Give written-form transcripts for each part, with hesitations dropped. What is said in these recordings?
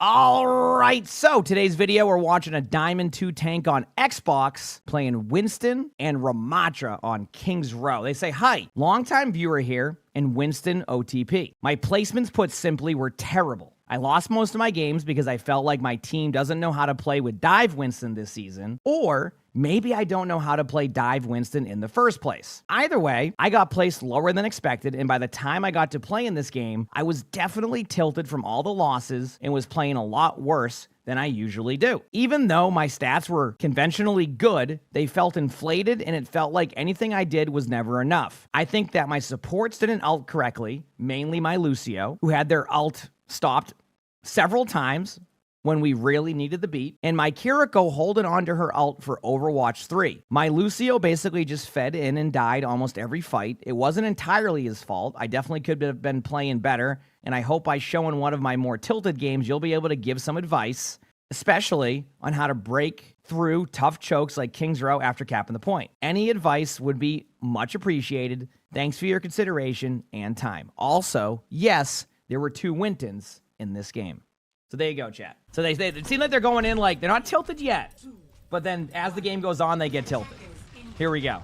All right, so today's video, we're watching a Diamond 2 tank on Xbox playing Winston and Ramattra on King's Row. They say, hi, longtime viewer here and Winston OTP. My placements, put simply, were terrible. I lost most of my games because I felt like my team doesn't know how to play with Dive Winston this season, or maybe I don't know how to play Dive Winston in the first place. Either way, I got placed lower than expected, and by the time I got to play in this game, I was definitely tilted from all the losses and was playing a lot worse than I usually do. Even though my stats were conventionally good, they felt inflated and it felt like anything I did was never enough. I think that my supports didn't ult correctly, mainly my Lucio, who had their ult stopped several times when we really needed the beat, and my Kiriko holding on to her ult for Overwatch 3. My Lucio basically just fed in and died almost every fight. It wasn't entirely his fault. I definitely could have been playing better, and I hope by showing one of my more tilted games, you'll be able to give some advice, especially on how to break through tough chokes like King's Row after capping the point. Any advice would be much appreciated. Thanks for your consideration and time. Also, yes, there were 2 Wintons in this game. So there you go, chat. So they seem like they're going in like they're not tilted yet, but then as the game goes on, they get tilted. Here we go.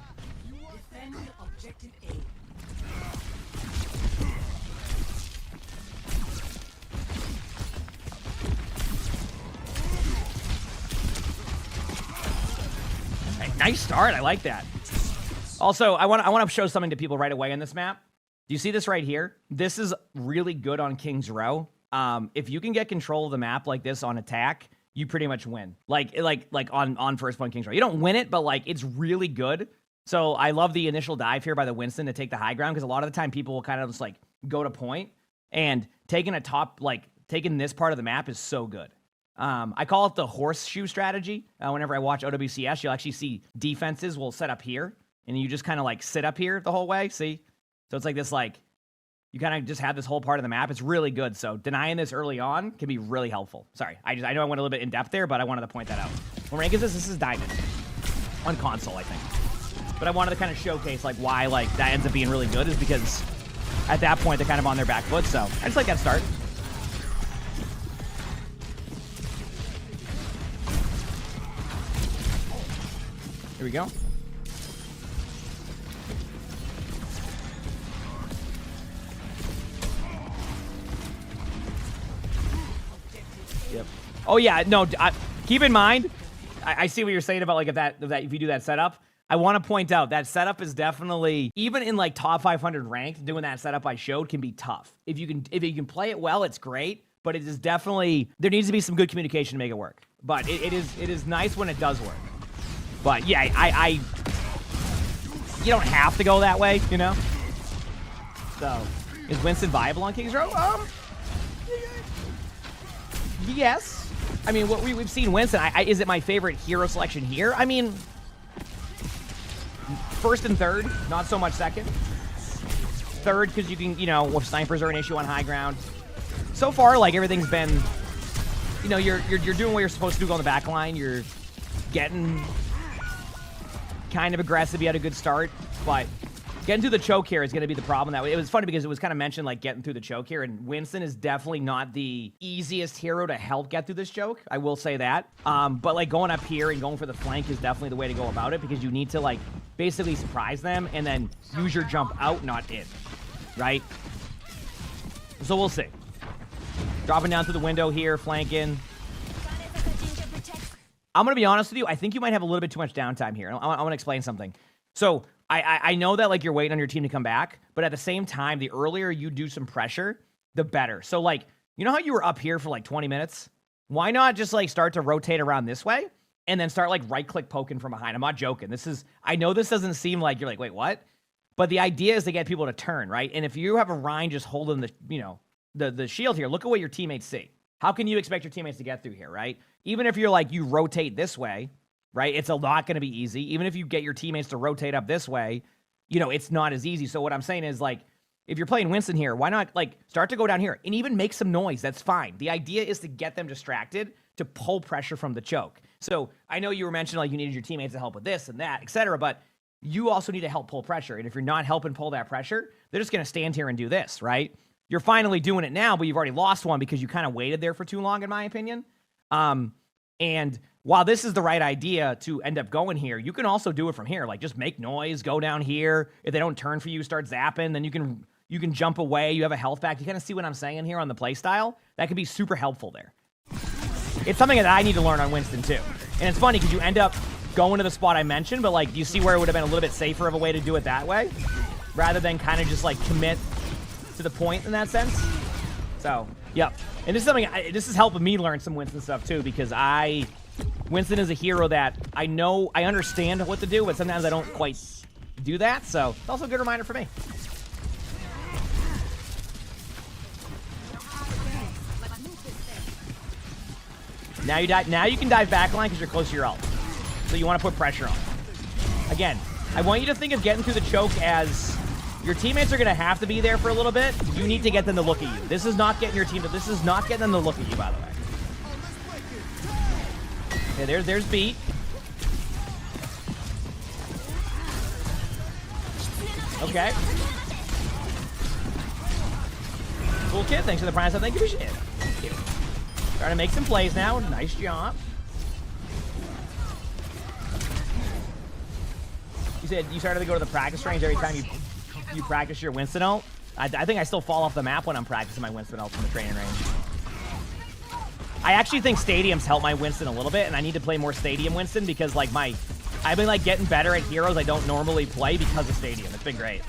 Hey, nice start. I like that. Also, I want to show something to people right away on this map. Do you see this right here? This is really good on King's Row. If you can get control of the map like this on attack, you pretty much win. Like on first point King's Row. You don't win it, but like it's really good. So I love the initial dive here by the Winston to take the high ground, because a lot of the time people will kind of just like go to point, and taking this part of the map is so good. I call it the horseshoe strategy. Whenever I watch OWCS, you'll actually see defenses will set up here, and you just kind of like sit up here the whole way. See? So it's like this, like, you kind of just have this whole part of the map. It's really good. So denying this early on can be really helpful. Sorry, I know I went a little bit in depth there, but I wanted to point that out. What rank is this? This is Diamond on console, I think. But I wanted to kind of showcase like why like that ends up being really good, is because at that point they're kind of on their back foot. So I just like that start. Here we go. Yep. Oh yeah, no. Keep in mind, I see what you're saying about like if you do that setup. I want to point out that setup is definitely, even in like top 500 ranked, doing that setup I showed can be tough. If you can play it well, it's great. But it is definitely, there needs to be some good communication to make it work. But it is nice when it does work. But yeah, you don't have to go that way, you know. So is Winston viable on King's Row? Yes. I mean, what we've seen Winston. Is it my favorite hero selection here? I mean, first and third, not so much second. Third, because you can, if snipers are an issue on high ground. So far, like, everything's been, you're doing what you're supposed to do on the back line. You're getting kind of aggressive. You had a good start, but getting through the choke here is going to be the problem. It was funny because it was kind of mentioned, like, getting through the choke here, and Winston is definitely not the easiest hero to help get through this choke. I will say that. But, like, going up here and going for the flank is definitely the way to go about it, because you need to, like, basically surprise them and then use your jump out, not in, right? So we'll see. Dropping down through the window here, flanking. I'm going to be honest with you. I think you might have a little bit too much downtime here. I want to explain something. So I know that like you're waiting on your team to come back, but at the same time, the earlier you do some pressure, the better. So like, you know how you were up here for like 20 minutes? Why not just like start to rotate around this way and then start like right-click poking from behind? I'm not joking. I know this doesn't seem like you're like, wait, what? But the idea is to get people to turn, right? And if you have a Rhine just holding the shield here, look at what your teammates see. How can you expect your teammates to get through here, right? Even if you're like, you rotate this way, right? It's not going to be easy. Even if you get your teammates to rotate up this way, it's not as easy. So what I'm saying is, like, if you're playing Winston here, why not, like, start to go down here and even make some noise? That's fine. The idea is to get them distracted, to pull pressure from the choke. So I know you were mentioning, like, you needed your teammates to help with this and that, etc., but you also need to help pull pressure. And if you're not helping pull that pressure, they're just going to stand here and do this, right? You're finally doing it now, but you've already lost one because you kind of waited there for too long, in my opinion. And while this is the right idea to end up going here, you can also do it from here. Like, just make noise, go down here. If they don't turn for you, start zapping. Then you can jump away. You have a health back. You kind of see what I'm saying here on the play style. That could be super helpful there. It's something that I need to learn on Winston too. And it's funny because you end up going to the spot I mentioned, but like, do you see where it would have been a little bit safer of a way to do it that way, rather than kind of just like commit to the point in that sense? So, yep. And this is something, this is helping me learn some Winston stuff too, because Winston is a hero that I know, I understand what to do, but sometimes I don't quite do that. So it's also a good reminder for me. Now you can dive backline because you're close to your ult. So you want to put pressure on. Again, I want you to think of getting through the choke as your teammates are going to have to be there for a little bit. You need to get them to look at you. This is not getting your team to, this is not getting them to look at you, by the way. Okay, there's beat. Okay. Cool kid, thanks for the prize. Thank you for shit. Thank you. Trying to make some plays now. Nice job. You said you started to go to the practice range every time you practice your Winston ult. I think I still fall off the map when I'm practicing my Winston ult from the training range. I actually think stadiums help my Winston a little bit, and I need to play more stadium Winston because like I've been like getting better at heroes I don't normally play because of stadium. It's been great.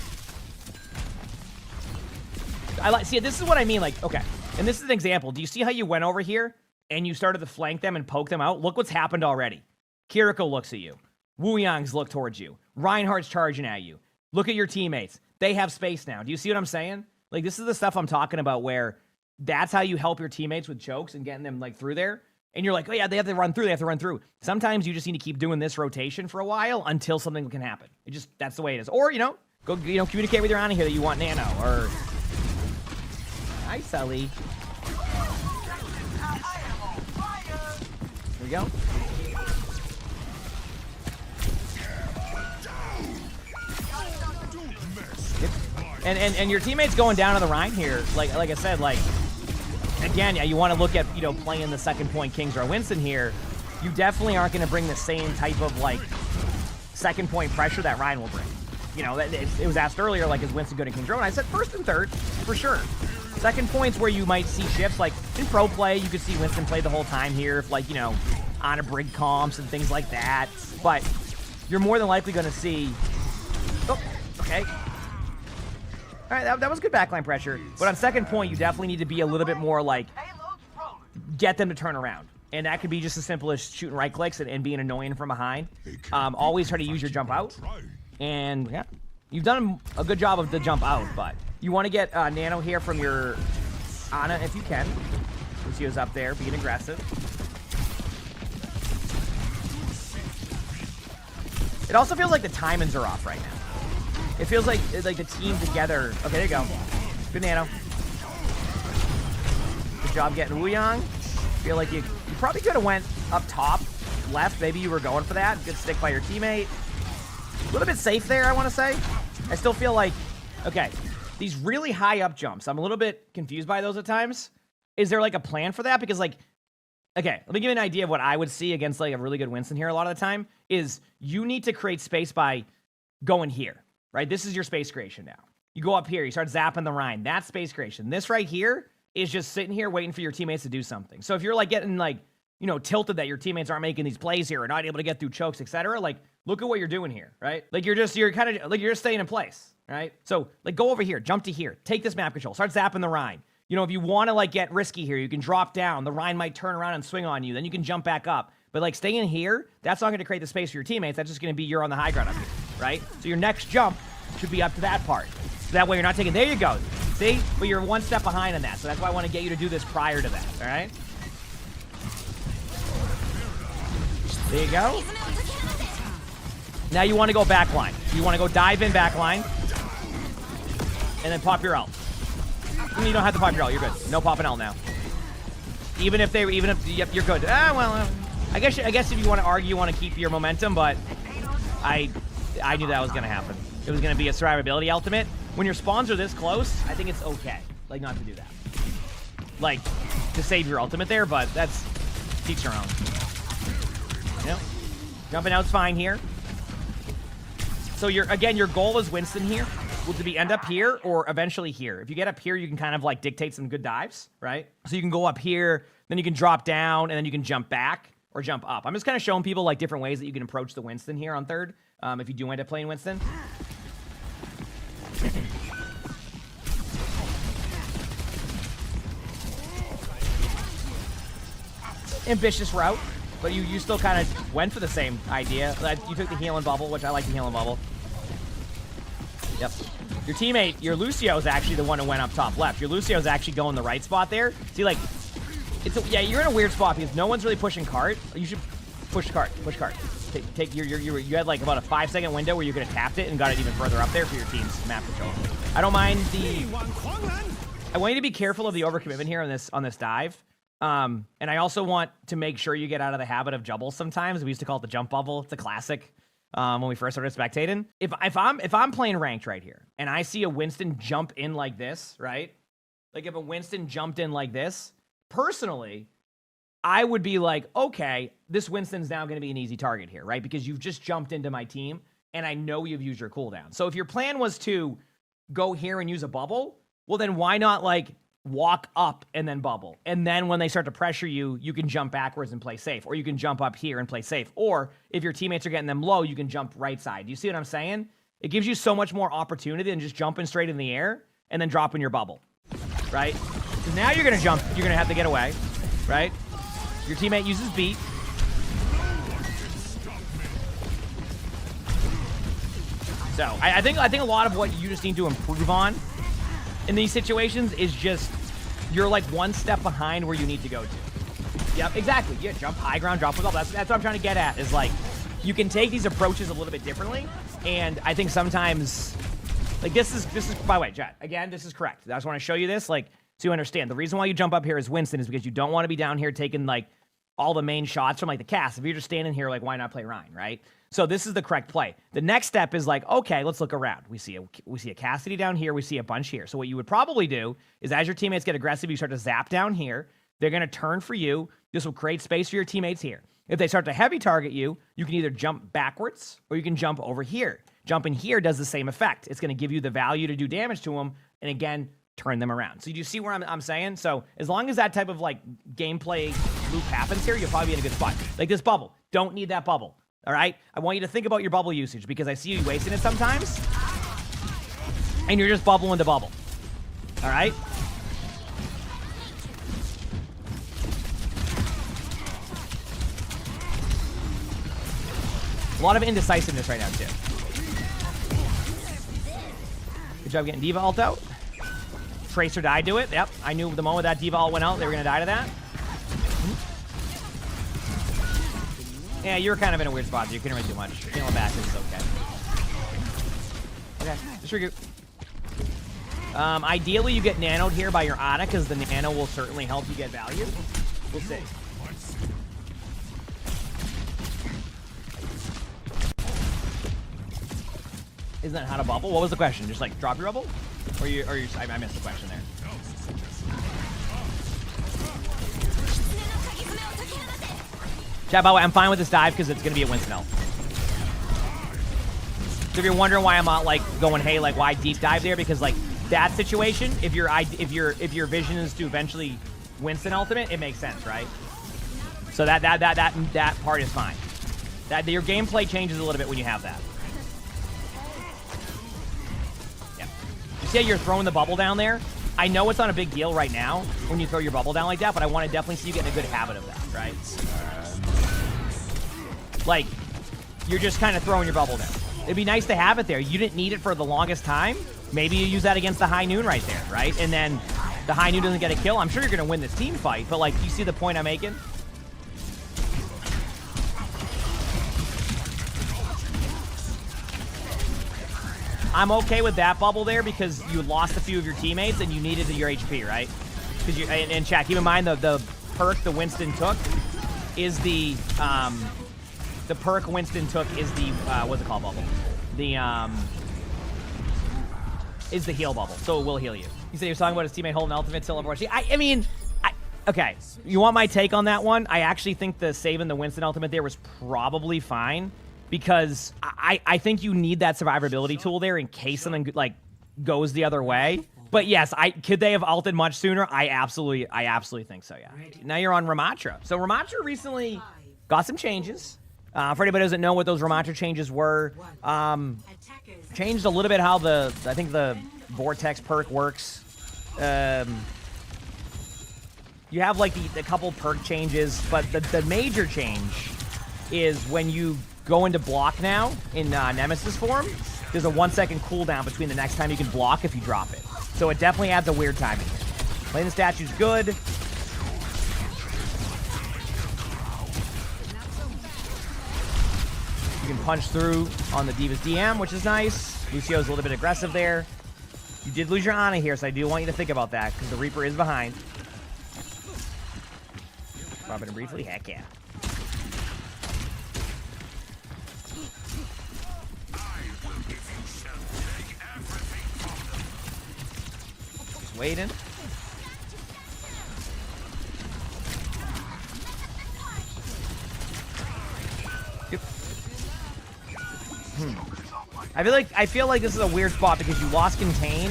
See, this is what I mean. Like, okay, and this is an example. Do you see how you went over here and you started to flank them and poke them out? Look what's happened already. Kiriko looks at you. Wu Yang's look towards you. Reinhardt's charging at you. Look at your teammates. They have space now. Do you see what I'm saying? Like, this is the stuff I'm talking about where that's how you help your teammates with chokes and getting them like through there. And you're like, oh yeah, they have to run through. They have to run through. Sometimes you just need to keep doing this rotation for a while until something can happen. That's the way it is. Or, go, communicate with your Ana here that you want nano or... Hi, Sully. Here we go. And your teammates going down on the Rhine here, like I said, like, again, yeah, you want to look at, playing the second point Kings or Winston here. You definitely aren't going to bring the same type of, like, second point pressure that Ryan will bring. It was asked earlier, like, is Winston good in Kings Row? And I said first and third, for sure. Second point's where you might see shifts, like, in pro play, you could see Winston play the whole time here, if, like, on a brig comps and things like that. But you're more than likely going to see... Oh, okay. All right, that was good backline pressure. But on second point, you definitely need to be a little bit more, like, get them to turn around. And that could be just as simple as shooting right clicks and being annoying from behind. Always try to use your jump out. And, yeah, you've done a good job of the jump out, but you want to get nano here from your Ana if you can. Lucio's up there, being aggressive. It also feels like the timings are off right now. It feels like the team together. Okay, there you go. Good nano. Good job getting Wuyang. Feel like you probably could have went up top, left. Maybe you were going for that. Good stick by your teammate. A little bit safe there, I want to say. I still feel like, okay, these really high up jumps, I'm a little bit confused by those at times. Is there like a plan for that? Because like, okay, let me give you an idea of what I would see against like a really good Winston here a lot of the time, is you need to create space by going here, right? This is your space creation now. You go up here, you start zapping the Rhine. That's space creation. This right here is just sitting here waiting for your teammates to do something. So if you're like getting like, tilted that your teammates aren't making these plays here or not able to get through chokes, etc., like look at what you're doing here, right? Like you're just staying in place, right? So like go over here, jump to here, take this map control, start zapping the Rhine. If you want to like get risky here, you can drop down. The Rhine might turn around and swing on you. Then you can jump back up. But like staying here, that's not going to create the space for your teammates. That's just going to be you're on the high ground up here, right? So your next jump should be up to that part. So that way you're not taking, there you go. See? But you're one step behind on that. So that's why I want to get you to do this prior to that, all right? There you go. Now you want to go backline. You want to go dive in backline. And then pop your ult. You don't have to pop your ult. You're good. No popping ult now. Yep, you're good. I guess if you want to argue, you want to keep your momentum, but I knew that was going to happen. It was going to be a survivability ultimate. When your spawns are this close, I think it's okay. like, not to do that. Like, to save your ultimate there, but that's each their own. You know? Jumping out's fine here. So, again, your goal is Winston here. Will to be end up here or eventually here. If you get up here, you can kind of, like, dictate some good dives, right? So you can go up here, then you can drop down, and then you can jump back or jump up. I'm just kind of showing people, like, different ways that you can approach the Winston here on third, if you do end up playing Winston. Ambitious route, but you still kind of went for the same idea. You took the healing bubble, which I like the healing bubble. Yep. Your teammate, your Lucio, is actually the one who went up top left. Your Lucio is actually going the right spot there. See, like, yeah, you're in a weird spot because no one's really pushing cart. You should push cart, push cart. You had like about a 5-second window where you could have tapped it and got it even further up there for your team's map control. I don't mind I want you to be careful of the overcommitment here on this dive. And I also want to make sure you get out of the habit of jumbles sometimes. We used to call it the jump bubble. It's a classic. When we first started spectating. If I'm playing ranked right here and I see a Winston jump in like this, right? Like if a Winston jumped in like this, personally, I would be like, okay, this Winston's now going to be an easy target here, right? Because you've just jumped into my team and I know you've used your cooldown. So if your plan was to go here and use a bubble, well then why not like walk up and then bubble? And then when they start to pressure you, you can jump backwards and play safe. Or you can jump up here and play safe. Or if your teammates are getting them low, you can jump right side. Do you see what I'm saying? It gives you so much more opportunity than just jumping straight in the air and then dropping your bubble, right? Because now you're going to jump. You're going to have to get away, right? Your teammate uses beat. So I think a lot of what you just need to improve on in these situations is just you're like one step behind where you need to go to. Yep, exactly. Yeah, jump high ground, drop with all. That's what I'm trying to get at is like you can take these approaches a little bit differently. And I think sometimes like this is by the way, Jet, again, this is correct. I just want to show you this like so you understand. The reason why you jump up here as Winston is because you don't want to be down here taking like all the main shots from like the cast. If you're just standing here, like why not play Ryan, right? So this is the correct play. The next step is like, okay, let's look around. We see a Cassidy down here. We see a bunch here. So what you would probably do is as your teammates get aggressive, you start to zap down here. They're going to turn for you. This will create space for your teammates here. If they start to heavy target you, you can either jump backwards or you can jump over here. Jumping here does the same effect. It's going to give you the value to do damage to them. And again, turn them around. So do you see where I'm saying? So as long as that type of like gameplay loop happens here, you'll probably be in a good spot. Like this bubble. Don't need that bubble. All right? I want you to think about your bubble usage because I see you wasting it sometimes. And you're just bubbling to bubble. All right? A lot of indecisiveness right now, too. Good job getting Diva ult out. Tracer died to it. Yep. I knew the moment that Diva ult went out, they were going to die to that. Yeah, you were kind of in a weird spot. So you couldn't really do much. Feeling back is okay. Okay, just regroup. Ideally, you get nanoed here by your Ana because the nano will certainly help you get value. We'll see. Isn't that how to bubble? What was the question? Just like drop your bubble? Or I missed the question there. Chat, by the way, I'm fine with this dive because it's going to be a Winston ult. So if you're wondering why I'm not like going, hey, like why deep dive there? Because like that situation, if your vision is to eventually Winston ultimate, it makes sense, right? So that part is fine. That your gameplay changes a little bit when you have that. Yeah. You see how you're throwing the bubble down there? I know it's not a big deal right now when you throw your bubble down like that, but I want to definitely see you get in a good habit of that, right? Like, you're just kind of throwing your bubble down. It'd be nice to have it there. You didn't need it for the longest time. Maybe you use that against the high noon right there, right? And then the high noon doesn't get a kill. I'm sure you're going to win this team fight, but like, you see the point I'm making? I'm okay with that bubble there because you lost a few of your teammates and you needed your HP, right? Because and chat, keep in mind the perk the Winston took is the perk Winston took is the what's it called bubble? The is the heal bubble, so it will heal you. He said he was talking about his teammate holding ultimate till Overwatch. I mean, okay, you want my take on that one? I actually think the saving the Winston ultimate there was probably fine because I think you need that survivability tool there in case something like goes the other way. But yes, could they have ulted much sooner? I absolutely think so, yeah. Now you're on Ramattra. So Ramattra recently got some changes. For anybody who doesn't know what those Ramattra changes were, changed a little bit how I think the Vortex perk works. You have like the couple perk changes, but the major change is when you go into block now in Nemesis form, there's a 1 second cooldown between the next time you can block if you drop it. So it definitely adds a weird timing here. Playing the statue's good. You can punch through on the D.Va's DM, which is nice. Lucio's a little bit aggressive there. You did lose your Ana here, so I do want you to think about that, because the Reaper is behind. Drop it in briefly? Heck yeah. Just waiting. Yep. I feel like this is a weird spot because you lost Contain.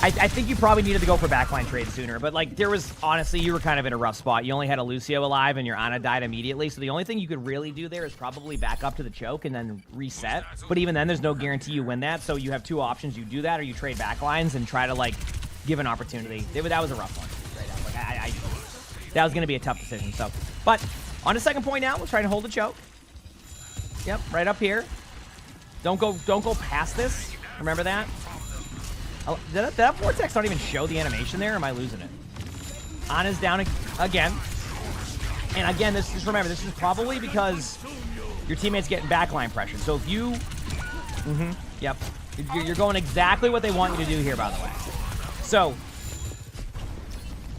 I think you probably needed to go for backline trade sooner, but like there was, honestly, you were kind of in a rough spot. You only had a Lucio alive and your Ana died immediately, so the only thing you could really do there is probably back up to the choke and then reset. But even then, there's no guarantee you win that, so you have two options. You do that or you trade backlines and try to like give an opportunity. That was a rough one. Right out. Like, that was going to be a tough decision. So, but on the second point now, we'll try to hold the choke. Yep, right up here. Don't go past this. Remember that? Oh, did that Vortex not even show the animation there, or am I losing it? Ana's down again. And again, remember, this is probably because your teammate's getting backline pressure. So if you... yep. You're going exactly what they want you to do here, by the way. So,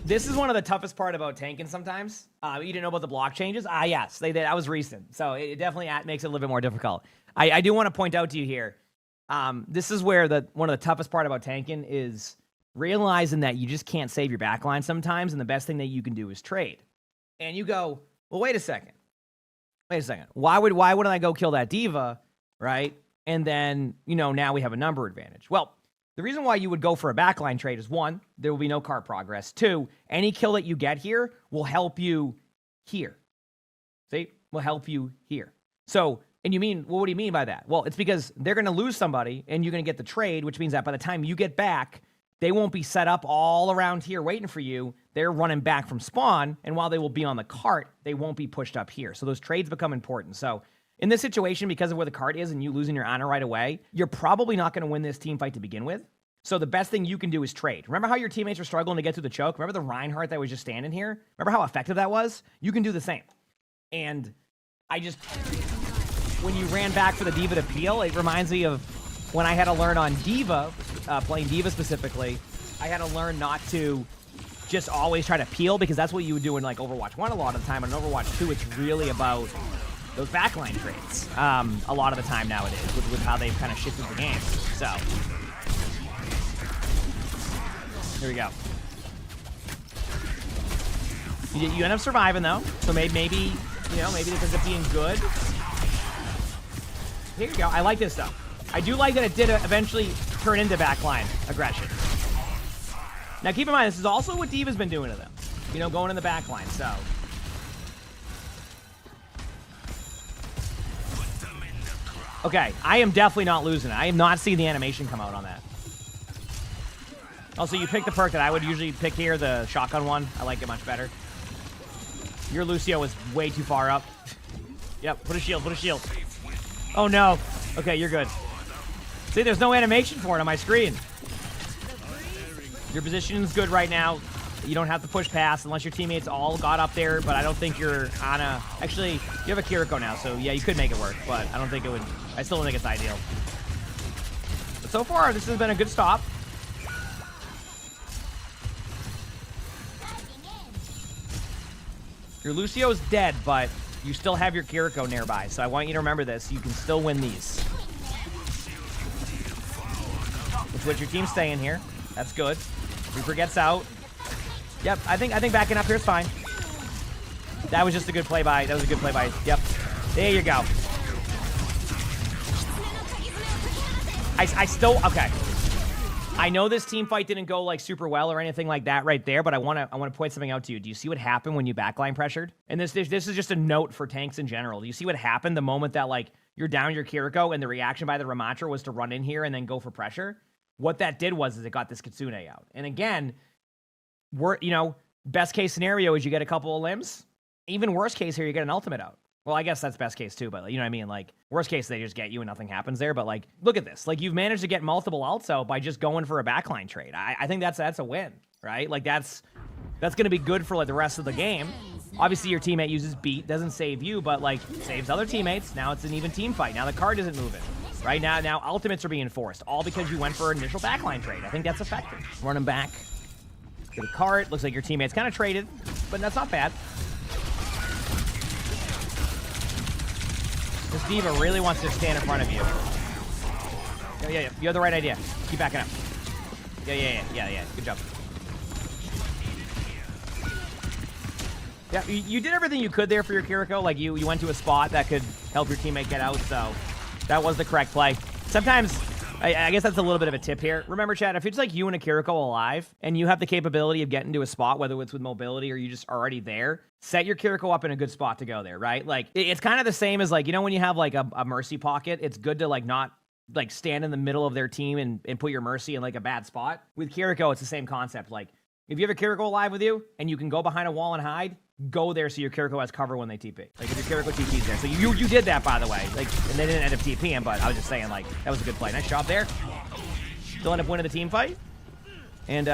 this is one of the toughest part about tanking sometimes. You didn't know about the block changes? Yes. That was recent. So it definitely makes it a little bit more difficult. I do want to point out to you here, this is where one of the toughest part about tanking is realizing that you just can't save your backline sometimes, and the best thing that you can do is trade. And you go, well, wait a second. Why wouldn't I go kill that D.Va, right? And then, now we have a number advantage. Well, the reason why you would go for a backline trade is, one, there will be no card progress. Two, any kill that you get here will help you here. See? Will help you here. So... And you mean, well, what do you mean by that? Well, it's because they're going to lose somebody and you're going to get the trade, which means that by the time you get back, they won't be set up all around here waiting for you. They're running back from spawn, and while they will be on the cart, they won't be pushed up here. So those trades become important. So in this situation, because of where the cart is and you losing your Ana right away, you're probably not going to win this team fight to begin with. So the best thing you can do is trade. Remember how your teammates were struggling to get through the choke? Remember the Reinhardt that was just standing here? Remember how effective that was? You can do the same. And when you ran back for the D.Va to peel, it reminds me of when I had to learn on D.Va, playing D.Va specifically, I had to learn not to just always try to peel, because that's what you would do in like Overwatch 1 a lot of the time. In Overwatch 2, it's really about those backline trades a lot of the time nowadays with how they've kind of shifted the game. So, here we go. You end up surviving though, so maybe because of being good. Here you go. I like this stuff. I do like that it did eventually turn into backline aggression. Now, keep in mind, this is also what D.Va's been doing to them. Going in the backline, so. Okay, I am definitely not losing it. I am not seeing the animation come out on that. Also, you picked the perk that I would usually pick here, the shotgun one. I like it much better. Your Lucio is way too far up. Yep, put a shield. Oh, no. Okay, you're good. See, there's no animation for it on my screen. Your position is good right now. You don't have to push past unless your teammates all got up there, but I don't think you're on a... Actually, you have a Kiriko now, so yeah, you could make it work, but I don't think it would... I still don't think it's ideal. But so far, this has been a good stop. Your Lucio is dead, but you still have your Kiriko nearby, so I want you to remember this. You can still win these. Switch your team staying here. That's good. Reaper gets out. Yep, I think backing up here is fine. That was just a good play by. That was a good play by. Yep. There you go. I still okay. I know this team fight didn't go like super well or anything like that right there, but I want to point something out to you. Do you see what happened when you backline pressured? And this is just a note for tanks in general. Do you see what happened the moment that like you're down your Kiriko and the reaction by the Ramattra was to run in here and then go for pressure? What that did was it got this Kitsune out. And again, best case scenario is you get a couple of limbs. Even worst case here, you get an ultimate out. Well, I guess that's best case too, but you know what I mean? Like, worst case, they just get you and nothing happens there. But like, look at this. Like, you've managed to get multiple ults out by just going for a backline trade. I think that's a win, right? Like, that's going to be good for like the rest of the game. Obviously, your teammate uses beat, doesn't save you, but like saves other teammates. Now it's an even team fight. Now the card isn't moving. Right now ultimates are being forced, all because you went for an initial backline trade. I think that's effective. Run him back. Get a cart. Looks like your teammate's kind of traded, but that's not bad. This D.Va really wants to stand in front of you. Yeah. You have the right idea. Keep backing up. Yeah. Good job. Yeah, you did everything you could there for your Kiriko. Like, you went to a spot that could help your teammate get out, so that was the correct play. Sometimes, I guess that's a little bit of a tip here. Remember, Chad, if it's like you and a Kiriko alive, and you have the capability of getting to a spot, whether it's with mobility or you just are already there, set your Kiriko up in a good spot to go there, right? Like, it's kind of the same as, like, when you have, like, a Mercy pocket, it's good to, like, not, like, stand in the middle of their team and put your Mercy in, like, a bad spot. With Kiriko, it's the same concept. Like, if you have a Kiriko alive with you, and you can go behind a wall and hide, go there so your Kiriko has cover when they TP. Like, if your Kiriko TP's there. So you did that, by the way. Like, and they didn't end up TPing, but I was just saying, like, that was a good play. Nice job there. Still end up winning the team fight. And,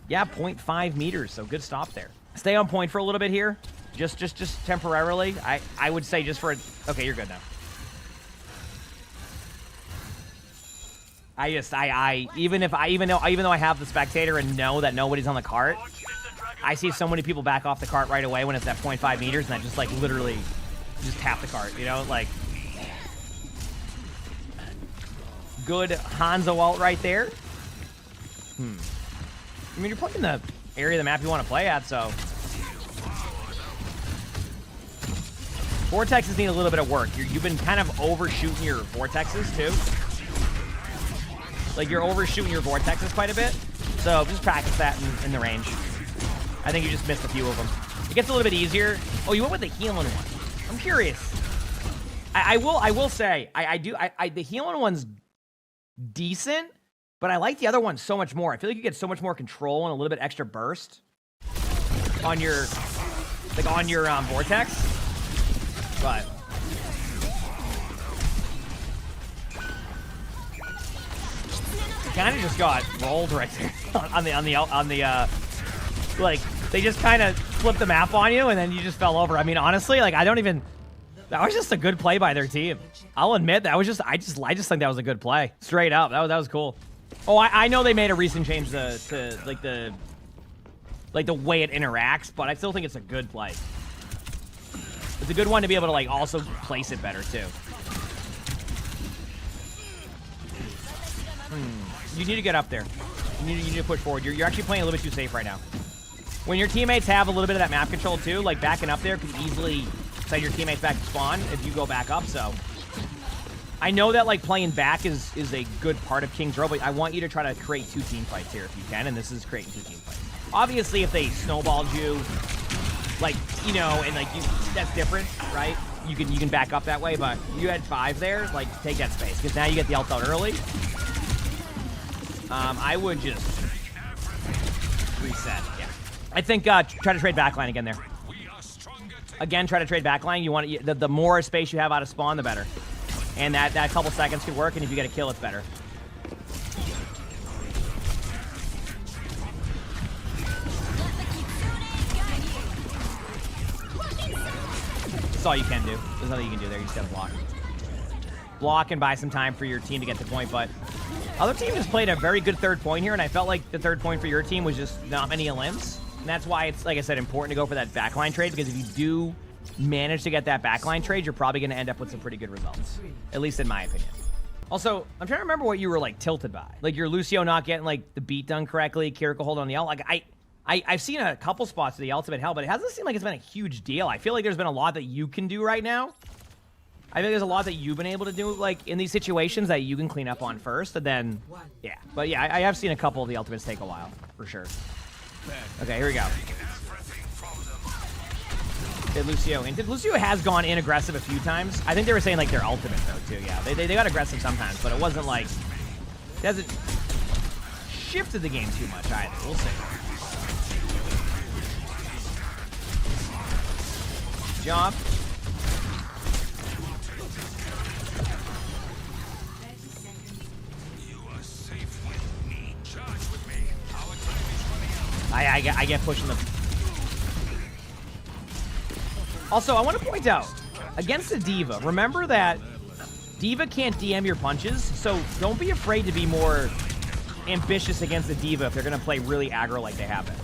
yeah, 0.5 meters, so good stop there. Stay on point for a little bit here. Just temporarily. I would say just for okay, you're good now. Even though I have the spectator and know that nobody's on the cart, I see so many people back off the cart right away when it's at 0.5 meters, and I just like literally just tap the cart, like good Hanzo ult right there. I mean, you're playing the area of the map you want to play at, so vortexes need a little bit of work. You've been kind of overshooting your vortexes too. Like, you're overshooting your vortexes quite a bit, so just practice that in the range. I think you just missed a few of them. It gets a little bit easier. Oh, you went with the healing one. I'm curious. I will say the healing one's decent, but I like the other one so much more. I feel like you get so much more control and a little bit extra burst on your vortex. But kind of just got rolled right there on the like, they just kind of flipped the map on you and then you just fell over. I mean, honestly, like, that was just a good play by their team. I'll admit that was just I just think that was a good play. Straight up. That was cool. Oh, I know they made a recent change to the way it interacts, but I still think it's a good play. It's a good one to be able to, like, also place it better too. You need to get up there. You need to push forward. You're actually playing a little bit too safe right now. When your teammates have a little bit of that map control too, like backing up there can easily send your teammates back to spawn if you go back up. So I know that like playing back is a good part of King's Row, but I want you to try to create 2 team fights here if you can, and this is creating 2 team fights. Obviously, if they snowballed you, like, and like that's different, right? You can back up that way, but you had 5 there, like, take that space because now you get the ult out early. I would just reset. Yeah, I think try to trade backline again there. Again, try to trade backline. You want the more space you have out of spawn, the better. And that couple seconds could work, and if you get a kill, it's better. That's all you can do. There's nothing you can do there. You just gotta block. Block and buy some time for your team to get the point, but other team just played a very good third point here, and I felt like the third point for your team was just not many limbs. And that's why it's, like I said, important to go for that backline trade, because if you do manage to get that backline trade, you're probably going to end up with some pretty good results, at least in my opinion. Also, I'm trying to remember what you were like tilted by. Like your Lucio not getting like the beat done correctly, Kiriko holding on the ult. Like I've seen a couple spots of the ultimate hell, but it hasn't seemed like it's been a huge deal. I feel like there's been a lot that you can do right now. I think there's a lot that you've been able to do, like, in these situations that you can clean up on first, and then, yeah. But, yeah, I have seen a couple of the ultimates take a while, for sure. Okay, here we go. Did Lucio in? Lucio has gone in aggressive a few times. I think they were saying, like, their ultimate, though, too, yeah. They got aggressive sometimes, but it wasn't, like, it hasn't shifted the game too much, either. We'll see. Good job. I get pushing them. Also, I want to point out, against the D.Va, remember that D.Va can't DM your punches, so don't be afraid to be more ambitious against the D.Va if they're going to play really aggro like they have been.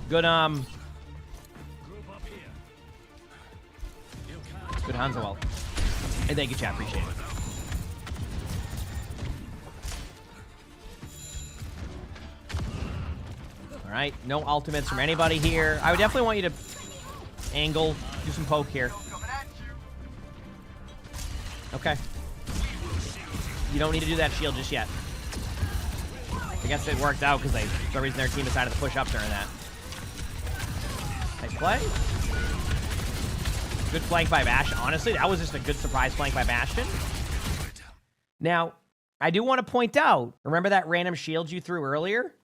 Good, Good Hanzo ult. And thank you, chat. Appreciate it. All right. No ultimates from anybody here. I would definitely want you to angle, do some poke here. Okay. You don't need to do that shield just yet. I guess it worked out because for some reason their team decided to push up during that. Nice play. Good flank by Bastion. Honestly, that was just a good surprise flank by Bastion. Now, I do want to point out, remember that random shield you threw earlier?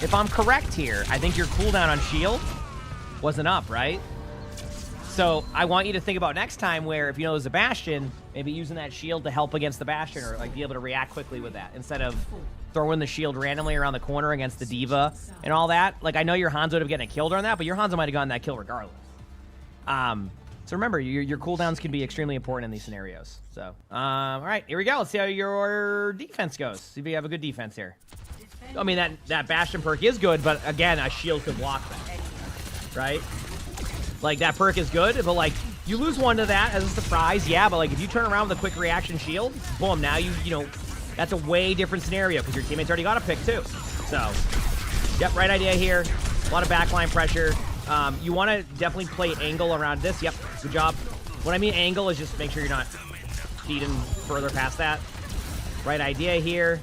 If I'm correct here, I think your cooldown on shield wasn't up, right? So I want you to think about next time where if you know there's a Bastion, maybe using that shield to help against the Bastion or like be able to react quickly with that instead of throwing the shield randomly around the corner against the D.Va and all that. Like, I know your Hanzo would have gotten a kill during that, but your Hanzo might have gotten that kill regardless. So remember, your cooldowns can be extremely important in these scenarios. So, all right, here we go. Let's see how your defense goes. See if you have a good defense here. I mean, that Bastion perk is good, but again, a shield could block that, right? Like, that perk is good, but like, you lose one to that as a surprise, yeah, but like, if you turn around with a quick reaction shield, boom, now you know, that's a way different scenario because your teammates already got a pick too. So, yep, right idea here. A lot of backline pressure. You want to definitely play angle around this. Yep, good job. When I mean angle is just make sure you're not feeding further past that. Right idea here.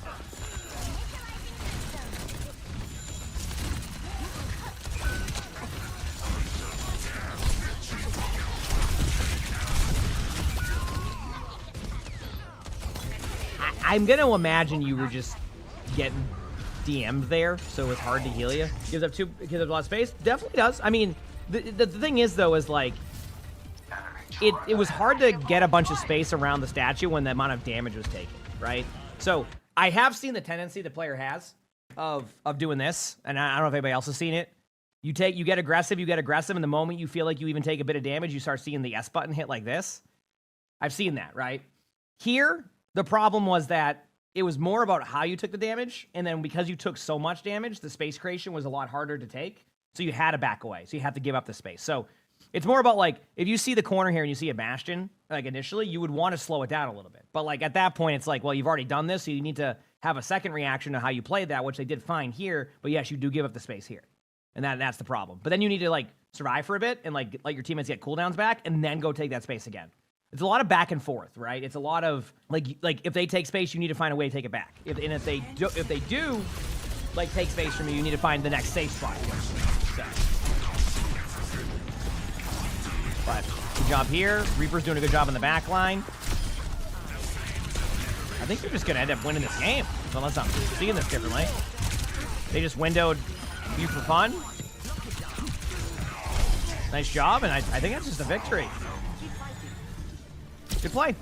I'm going to imagine you were just getting DM'd there, so it was hard to heal you. Gives up a lot of space. Definitely does. I mean, the thing is, though, is like, it was hard to get a bunch of space around the statue when the amount of damage was taken, right? So I have seen the tendency the player has of doing this, and I don't know if anybody else has seen it. You get aggressive, and the moment you feel like you even take a bit of damage, you start seeing the S button hit like this. I've seen that, right? Here, the problem was that it was more about how you took the damage, and then because you took so much damage, the space creation was a lot harder to take, so you had to back away, so you had to give up the space. So it's more about, like, if you see the corner here and you see a Bastion, like, initially, you would want to slow it down a little bit. But, like, at that point, it's like, well, you've already done this, so you need to have a second reaction to how you played that, which they did fine here, but yes, you do give up the space here. And that's the problem. But then you need to, like, survive for a bit and, like, let your teammates get cooldowns back, and then go take that space again. It's a lot of back and forth, right? It's a lot of, like if they take space, you need to find a way to take it back. If they do, like, take space from you, you need to find the next safe spot. So. But good job here. Reaper's doing a good job in the back line. I think they're just going to end up winning this game, unless I'm seeing this differently. They just windowed you for fun. Nice job, and I think that's just a victory. Good play.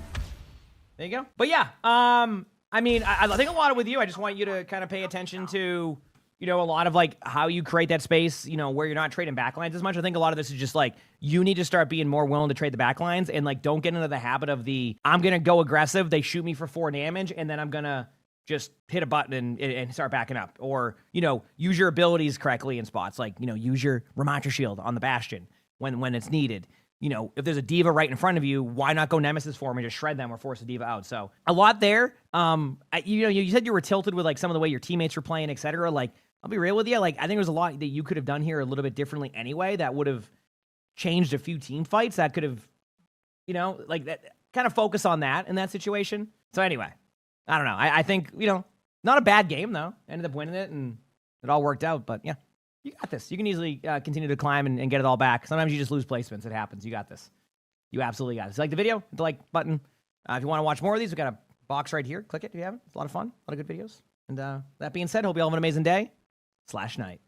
There you go. But yeah, I mean, I think a lot of with you, I just want you to kind of pay attention to, you know, a lot of like how you create that space, you know, where you're not trading backlines as much. I think a lot of this is just like, you need to start being more willing to trade the backlines and like, don't get into the habit of I'm going to go aggressive. They shoot me for 4 damage and then I'm going to just hit a button and start backing up. Or, you know, use your abilities correctly in spots. Like, you know, use your Ramattra shield on the Bastion when it's needed. You know, if there's a diva right in front of you, why not go Nemesis form and just shred them or force a diva out? So a lot there. You know, you said you were tilted with like some of the way your teammates were playing, etc. Like, I'll be real with you. Like, I think there's a lot that you could have done here a little bit differently anyway that would have changed a few team fights that could have, you know, like that kind of focus on that in that situation. So anyway, I don't know. I think, you know, not a bad game, though. Ended up winning it, and it all worked out. But, yeah, you got this. You can easily continue to climb and get it all back. Sometimes you just lose placements. It happens. You got this. You absolutely got this. If you like the video, hit the like button. If you want to watch more of these, we've got a box right here. Click it if you haven't. It's a lot of fun. A lot of good videos. And that being said, hope you all have an amazing day / night.